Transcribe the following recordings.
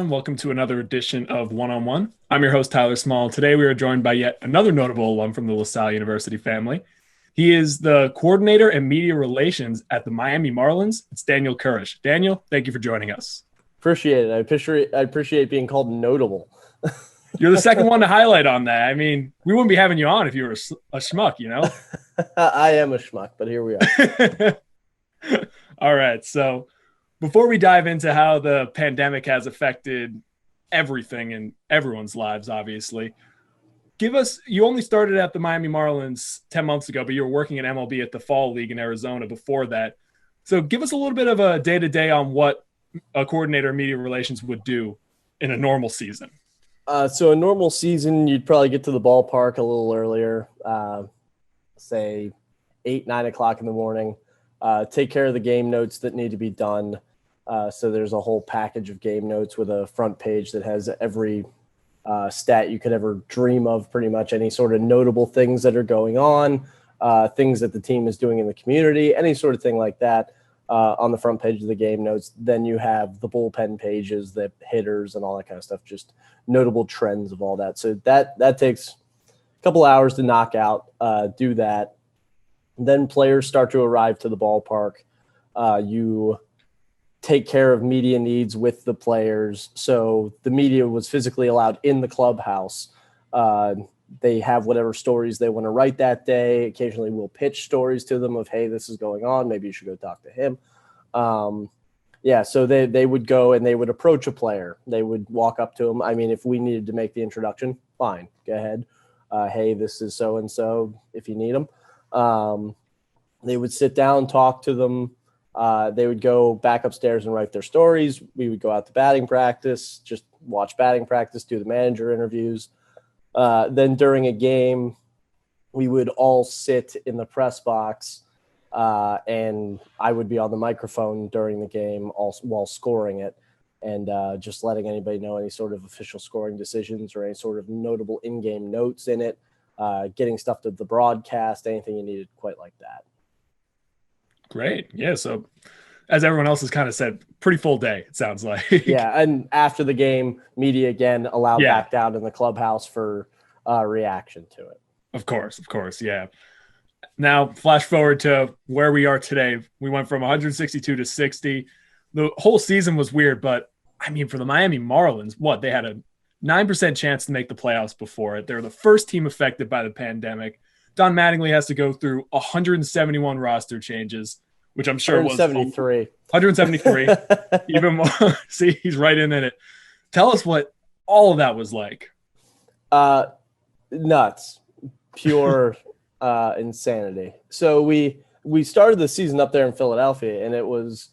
everyone. Welcome to another edition of One on One. I'm your host, Tyler Small. Today, we are joined by yet another notable alum from the LaSalle University family. He is the coordinator and media relations at the Miami Marlins. It's Daniel Kurish. Daniel, thank you for joining us. Appreciate it. I appreciate being called notable. You're the second one to highlight on that. I mean, we wouldn't be having you on if you were a schmuck, you know? I am a schmuck, but here we are. All right. So before we dive into how the pandemic has affected everything in everyone's lives, obviously, you only started at the Miami Marlins 10 months ago, but you were working at MLB at the Fall League in Arizona before that. So give us a little bit of a day-to-day on what a coordinator of media relations would do in a normal season. So a normal season, you'd probably get to the ballpark a little earlier, say 8, 9 o'clock in the morning, take care of the game notes that need to be done. So there's a whole package of game notes with a front page that has every stat you could ever dream of, pretty much any sort of notable things that are going on, things that the team is doing in the community, any sort of thing like that. On the front page of the game notes. Then you have the bullpen pages, the hitters and all that kind of stuff, just notable trends of all that. So that takes a couple hours to knock out, do that. Then players start to arrive to the ballpark. You take care of media needs with the players. So the media was physically allowed in the clubhouse. They have whatever stories they want to write that day. Occasionally we'll pitch stories to them of, hey, this is going on. Maybe you should go talk to him. So they would go and they would approach a player. They would walk up to him. I mean, if we needed to make the introduction, fine, go ahead. Hey, this is so-and-so if you need them. They would sit down, talk to them. They would go back upstairs and write their stories. We would go out to batting practice, just watch batting practice, do the manager interviews. Then during a game, we would all sit in the press box, and I would be on the microphone during the game while scoring it, and just letting anybody know any sort of official scoring decisions or any sort of notable in-game notes in it, getting stuff to the broadcast, anything you needed, quite like that. Great. Yeah, so as everyone else has kind of said, pretty full day, it sounds like. Yeah, and after the game, media again allowed back down in the clubhouse for reaction to it. Of course, yeah. Now, flash forward to where we are today. We went from 162 to 60. The whole season was weird, but, I mean, for the Miami Marlins, they had a 9% chance to make the playoffs before it. They're the first team affected by the pandemic. Don Mattingly has to go through 171 roster changes, which I'm sure 173. was 173. Even more. See, he's right in it. Tell us what all of that was like. Nuts, pure insanity. So we started the season up there in Philadelphia, and it was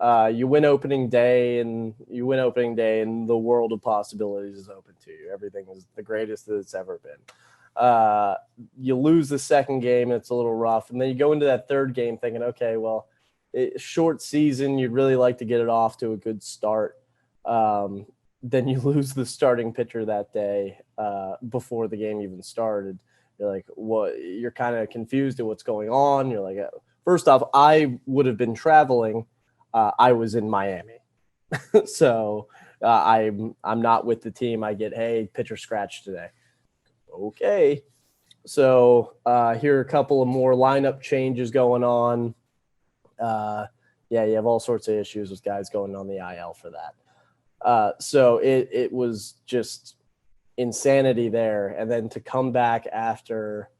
you win opening day, and the world of possibilities is open to you. Everything is the greatest that it's ever been. You lose the second game, and it's a little rough. And then you go into that third game thinking, okay, well, short season, you'd really like to get it off to a good start. Then you lose the starting pitcher that day before the game even started. You're like, what? You're kind of confused at what's going on. You're like, first off, I would have been traveling. I was in Miami. So I'm not with the team. I get, hey, pitcher scratch today. Okay. So here are a couple of more lineup changes going on. You have all sorts of issues with guys going on the IL for that. So it was just insanity there. And then to come back after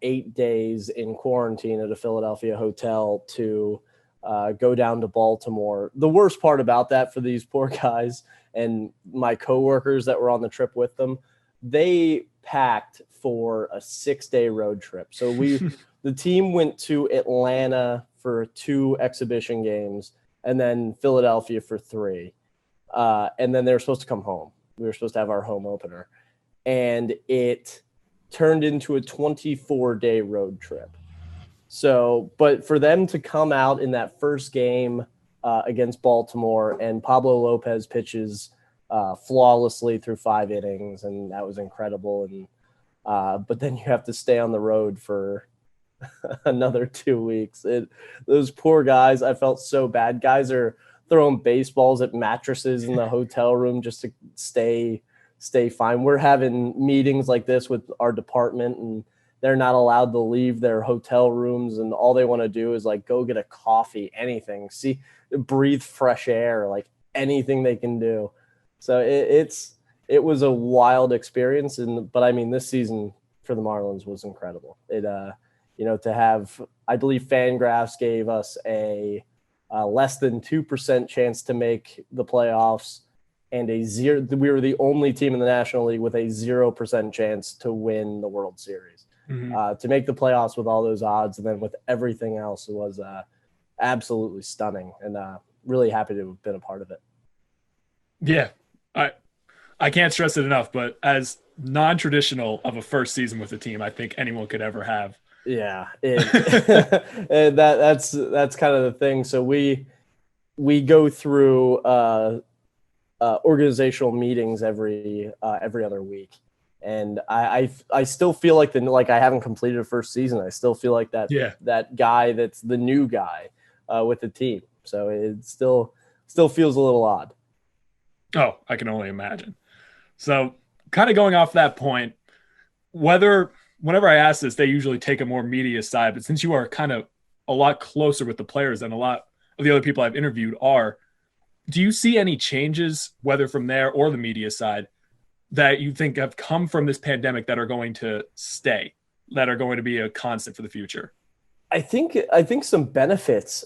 8 days in quarantine at a Philadelphia hotel to go down to Baltimore. The worst part about that for these poor guys and my coworkers that were on the trip with them, they packed for a 6-day road trip. So the team went to Atlanta for 2 exhibition games and then Philadelphia for 3. And then they were supposed to come home. We were supposed to have our home opener. And it turned into a 24-day road trip. So, but for them to come out in that first game against Baltimore, and Pablo Lopez pitches flawlessly through 5 innings, and that was incredible. And but then you have to stay on the road for another 2 weeks. Those poor guys, I felt so bad. Guys are throwing baseballs at mattresses in the hotel room just to stay fine. We're having meetings like this with our department, and they're not allowed to leave their hotel rooms, and all they want to do is like go get a coffee, anything, breathe fresh air, like anything they can do. So it was a wild experience. But I mean, this season for the Marlins was incredible. To have, I believe Fangraphs gave us a less than 2% chance to make the playoffs, and we were the only team in the National League with a 0% chance to win the World Series. Mm-hmm. To make the playoffs with all those odds, and then with everything else, was absolutely stunning, and really happy to have been a part of it. Yeah, I can't stress it enough, but as non-traditional of a first season with a team I think anyone could ever have. Yeah, that's kind of the thing. So we go through organizational meetings every other week, and I still feel like I haven't completed a first season. I still feel like that guy that's the new guy with the team. So it still feels a little odd. Oh, I can only imagine. So kind of going off that point, whenever I ask this, they usually take a more media side, but since you are kind of a lot closer with the players than a lot of the other people I've interviewed are, do you see any changes, whether from there or the media side, that you think have come from this pandemic that are going to stay, that are going to be a constant for the future? I think some benefits.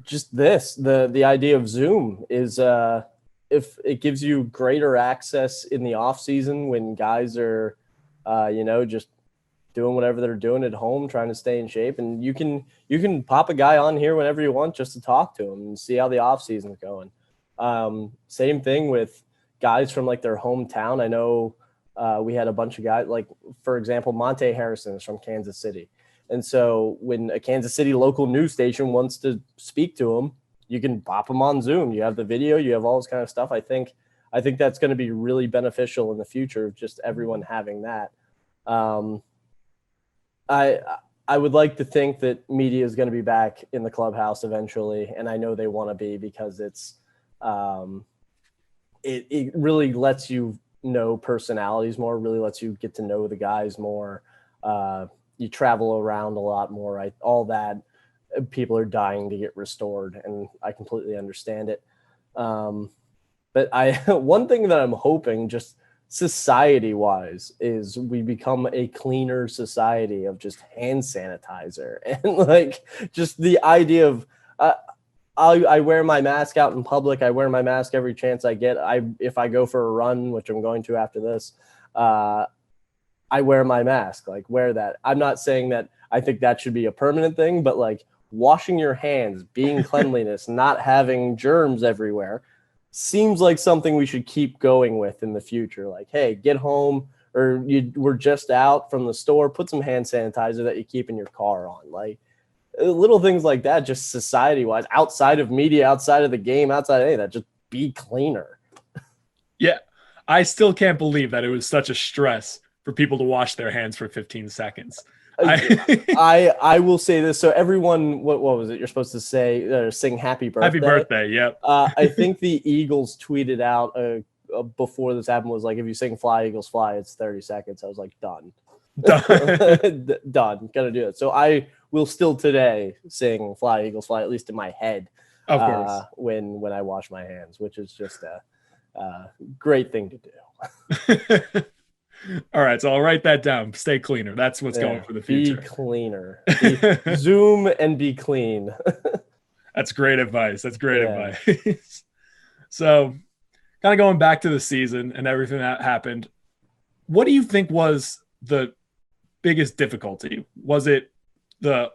Just the idea of Zoom is if it gives you greater access in the off season when guys are, just doing whatever they're doing at home, trying to stay in shape, and you can pop a guy on here whenever you want just to talk to him and see how the off season's going. Same thing with guys from like their hometown. I know we had a bunch of guys, like for example, Monte Harrison is from Kansas City. And so when a Kansas City local news station wants to speak to him, you can pop them on Zoom. You have the video, you have all this kind of stuff. I think that's going to be really beneficial in the future of just everyone having that. I would like to think that media is going to be back in the clubhouse eventually, and I know they want to be, because it's it really lets you know personalities more, really lets you get to know the guys more. You travel around a lot more, right? All that. People are dying to get restored, and I completely understand it. But one thing that I'm hoping, just society-wise, is we become a cleaner society of just hand sanitizer, and like just the idea of I wear my mask out in public. I wear my mask every chance I get. If I go for a run, which I'm going to after this, I wear my mask. Like, wear that. I'm not saying that I think that should be a permanent thing, but like washing your hands, being cleanliness, not having germs everywhere, seems like something we should keep going with in the future. Like, hey, get home, or we're just out from the store, put some hand sanitizer that you keep in your car on. Like, little things like that, just society-wise, outside of media, outside of the game, outside of any of that, just be cleaner. Yeah, I still can't believe that it was such a stress for people to wash their hands for 15 seconds. I will say this. So everyone, what was it? You're supposed to say, sing happy birthday. Happy birthday. Yep. I think the Eagles tweeted out before this happened, was like, if you sing Fly Eagles Fly, it's 30 seconds. I was like, done. Done. Gotta do it. So I will still today sing Fly Eagles Fly, at least in my head. Of course. When I wash my hands, which is just a great thing to do. All right, so I'll write that down. Stay cleaner. That's what's going for the future. Be cleaner. Zoom and be clean. That's great advice. Advice. So, kind of going back to the season and everything that happened, what do you think was the biggest difficulty? Was it the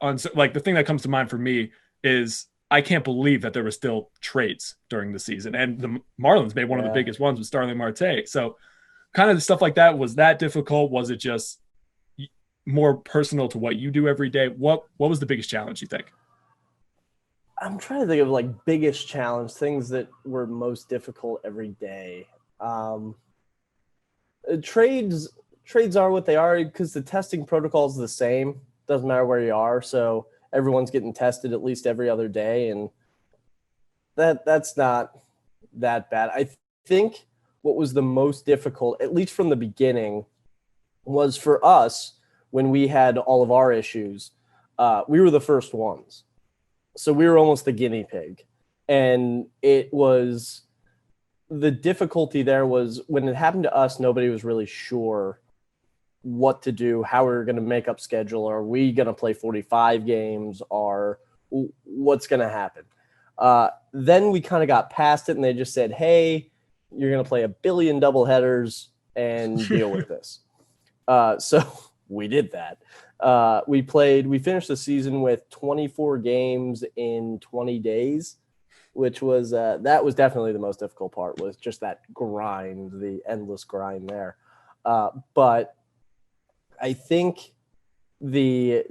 thing that comes to mind for me is I can't believe that there were still trades during the season, and the Marlins made one of the biggest ones with Starling Marte. So, kind of the stuff like that, was that difficult? Was it just more personal to what you do every day? What was the biggest challenge, you think? I'm trying to think of like biggest challenge, things that were most difficult every day. Trades are what they are because the testing protocol is the same. Doesn't matter where you are. So everyone's getting tested at least every other day. And That's not that bad. I think what was the most difficult, at least from the beginning, was for us when we had all of our issues. We were the first ones, so we were almost the guinea pig, and it was the difficulty there was when it happened to us. Nobody was really sure what to do, how we were going to make up schedule. Are we going to play 45 games, or what's going to happen? Then we kind of got past it, and they just said, hey, you're going to play a billion doubleheaders and deal with this. So we did that. We finished the season with 24 games in 20 days, which was, that was definitely the most difficult part, was just that grind, the endless grind there. But I think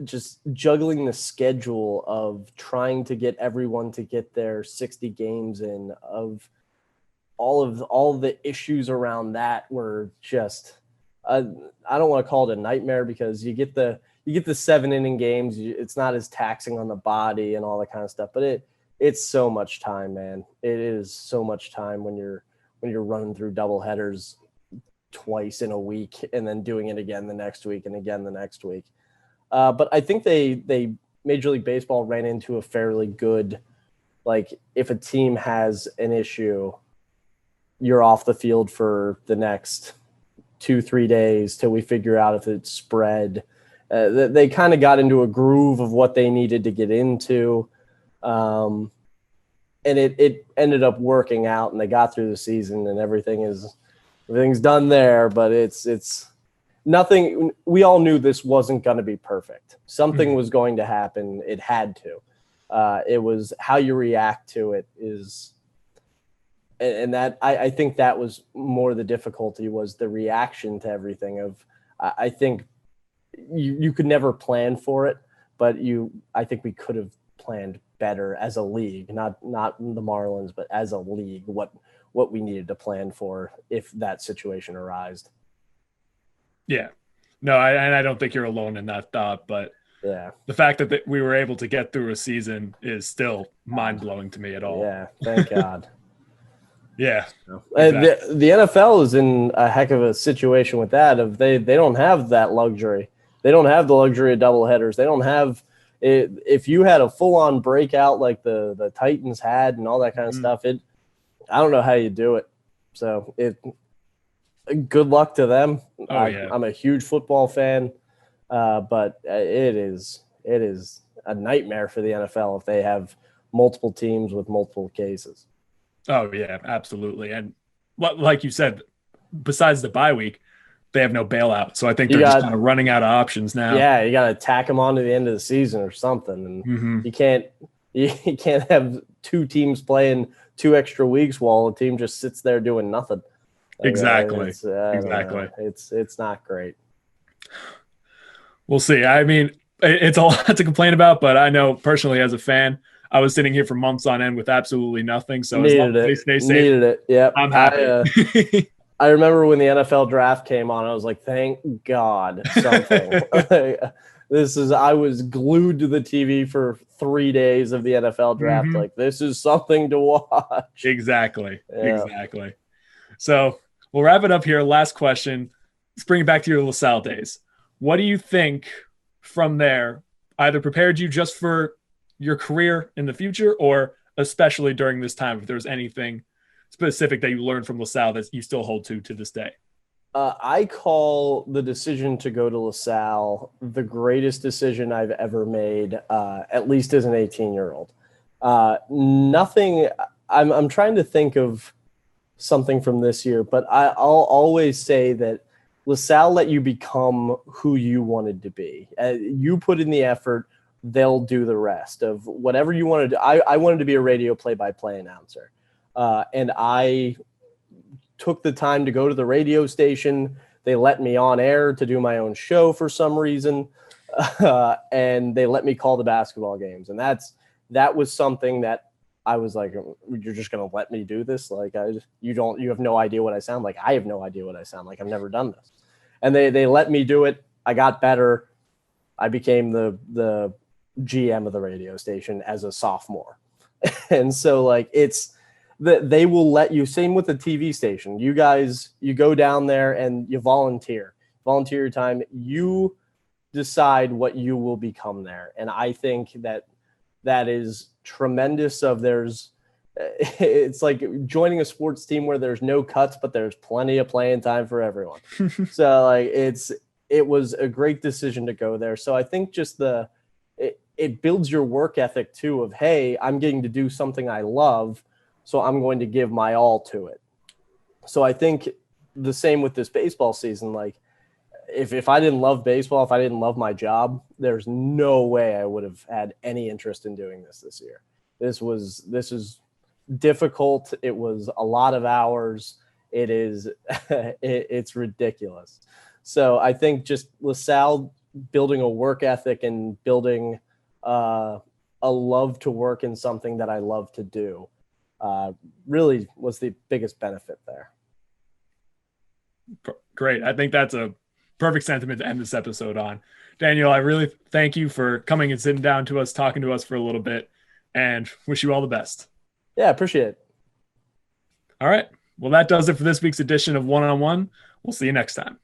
just juggling the schedule of trying to get everyone to get their 60 games in, of all the issues around that were just, I don't want to call it a nightmare, because you get the 7-inning games. It's not as taxing on the body and all that kind of stuff, but it's so much time, man. It is so much time when you're running through double headers twice in a week and then doing it again the next week and again the next week. But I think they Major League Baseball ran into a fairly good, like, if a team has an issue, you're off the field for the next 2-3 days till we figure out if it's spread. They kind of got into a groove of what they needed to get into. And it ended up working out, and they got through the season, and everything's done there, but it's nothing. We all knew this wasn't going to be perfect. Something was going to happen. It had to. It was how you react to it is, and that I think that was more the difficulty, was the reaction to everything. I think you could never plan for it, but I think we could have planned better as a league, not the Marlins, but as a league, what we needed to plan for if that situation arose. Yeah. No, I don't think you're alone in that thought, but yeah, the fact that we were able to get through a season is still mind-blowing to me at all. Yeah, thank God. Yeah. Exactly. The NFL is in a heck of a situation with that. They don't have that luxury. They don't have the luxury of doubleheaders. They don't have it. If you had a full-on breakout like the Titans had and all that kind of stuff, I don't know how you do it. So good luck to them. I'm a huge football fan, but it is a nightmare for the NFL if they have multiple teams with multiple cases. Oh yeah, absolutely. And like you said, besides the bye week, they have no bailout. So I think they're just kind of running out of options now. Yeah, you got to tack them on to the end of the season or something. And you can't have two teams playing 2 extra weeks while a team just sits there doing nothing. Exactly. Exactly. It's not great. We'll see. I mean, it's a lot to complain about, but I know personally as a fan, I was sitting here for months on end with absolutely nothing. So as long as they stay safe, needed it. Yep. I'm happy. I remember when the NFL draft came on, I was like, thank God something. I was glued to the TV for 3 days of the NFL draft. Like, this is something to watch. Exactly. So we'll wrap it up here. Last question. Let's bring it back to your LaSalle days. What do you think from there either prepared you just for your career in the future, or especially during this time, if there's anything specific that you learned from LaSalle that you still hold to this day? I call the decision to go to LaSalle the greatest decision I've ever made, at least as an 18-year-old. Nothing. I'm trying to think of something from this year, but I'll always say that LaSalle let you become who you wanted to be. You put in the effort, they'll do the rest of whatever you wanted to do. I wanted to be a radio play-by-play announcer. And I took the time to go to the radio station. They let me on air to do my own show for some reason. And they let me call the basketball games. And that was something that I was like, you're just going to let me do this? Like, you have no idea what I sound like. I have no idea what I sound like. I've never done this. And they let me do it. I got better. I became the GM of the radio station as a sophomore. And so like it's that they will let you, same with the TV station. You guys, you go down there and you volunteer your time. You decide what you will become there. And I think that is tremendous. It's like joining a sports team where there's no cuts, but there's plenty of playing time for everyone. So like it was a great decision to go there. So I think just it builds your work ethic too of, hey, I'm getting to do something I love, so I'm going to give my all to it. So I think the same with this baseball season. Like if I didn't love baseball, if I didn't love my job, there's no way I would have had any interest in doing this year. This is difficult. It was a lot of hours. It's ridiculous. So I think just LaSalle building a work ethic and building a love to work in something that I love to do really was the biggest benefit there. Great. I think that's a perfect sentiment to end this episode on. Daniel, I really thank you for coming and sitting down to us, talking to us for a little bit, and wish you all the best. Yeah, appreciate it. All right. Well, that does it for this week's edition of One on One. We'll see you next time.